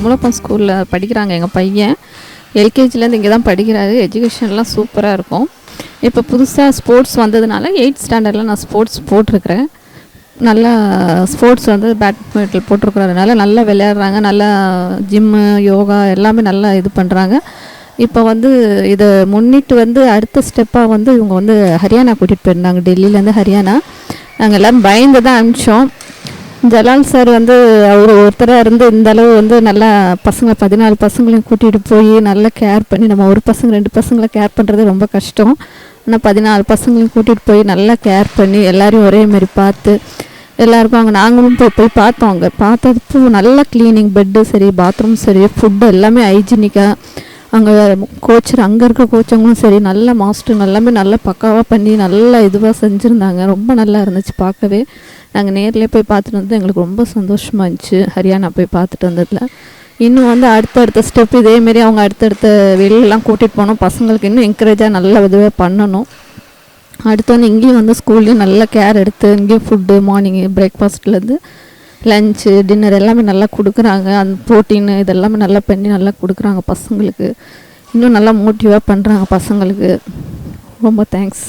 கமலப்பன் ஸ்கூலில் படிக்கிறாங்க எங்கள் பையன். எல்கேஜிலேருந்து இங்கே தான் படிக்கிறாரு. எஜுகேஷன்லாம் சூப்பராக இருக்கும். இப்போ புதுசாக ஸ்போர்ட்ஸ் வந்ததுனால 8th ஸ்டாண்டர்டில் நான் ஸ்போர்ட்ஸ் போட்டிருக்கிறேன். நல்லா ஸ்போர்ட்ஸ் வந்து பேட்மிண்டன் போட்டிருக்கிறதுனால நல்லா விளையாடுறாங்க. நல்லா ஜிம்மு, யோகா எல்லாமே நல்லா இது பண்ணுறாங்க. இப்போ வந்து இதை முன்னிட்டு வந்து அடுத்த ஸ்டெப்பாக வந்து இவங்க வந்து ஹரியானா கூட்டிகிட்டு போயிருந்தாங்க. டெல்லியிலேருந்து ஹரியானா. நாங்கள் எல்லோரும் பயந்து தான் அனுப்பிச்சோம். ஜலால் சார் வந்து அவர் ஒருத்தராக இருந்து இந்தளவு வந்து நல்லா பசங்களை 14 பசங்களையும் கூட்டிகிட்டு போய் நல்லா கேர் பண்ணி, நம்ம ஒரு பசங்க 2 பசங்களை கேர் பண்ணுறது ரொம்ப கஷ்டம். ஆனால் 14 பசங்களையும் கூட்டிகிட்டு போய் நல்லா கேர் பண்ணி எல்லாரையும் ஒரே மாதிரி பார்த்து எல்லாருக்கும் அங்கே நாங்களும் போய் பார்த்தோம். அங்கே பார்த்தப்போ நல்லா க்ளீனிங், பெட்டு சரி, பாத்ரூம் சரி, ஃபுட்டு எல்லாமே ஹைஜீனிக்காக. அங்கே அங்கே இருக்க கோச்சவங்களும் சரி, நல்ல மாஸ்டருங்க எல்லாமே நல்லா பக்காவாக பண்ணி நல்லா இதுவாக செஞ்சுருந்தாங்க. ரொம்ப நல்லா இருந்துச்சு பார்க்கவே. நாங்கள் நேரில் போய் பார்த்துட்டு வந்து எங்களுக்கு ரொம்ப சந்தோஷமாக இருந்துச்சு ஹரியானா போய் பார்த்துட்டு வந்ததில். இன்னும் வந்து அடுத்தடுத்த ஸ்டெப் இதேமாரி அவங்க அடுத்தடுத்த வெளியெல்லாம் கூட்டிகிட்டு போகணும். பசங்களுக்கு இன்னும் என்கரேஜாக நல்ல இதுவாக பண்ணணும். அடுத்து வந்து இங்கேயும் வந்து ஸ்கூல்லேயும் நல்லா கேர் எடுத்து இங்கேயும் ஃபுட்டு மார்னிங்கு பிரேக்ஃபாஸ்ட்லேருந்து லஞ்சு டின்னர் எல்லாமே நல்லா கொடுக்குறாங்க. அந்த ப்ரோட்டீன் இதெல்லாமே நல்லா பண்ணி நல்லா கொடுக்குறாங்க பசங்களுக்கு. இன்னும் நல்லா மோட்டிவாக பண்ணுறாங்க பசங்களுக்கு. ரொம்ப தேங்க்ஸ்.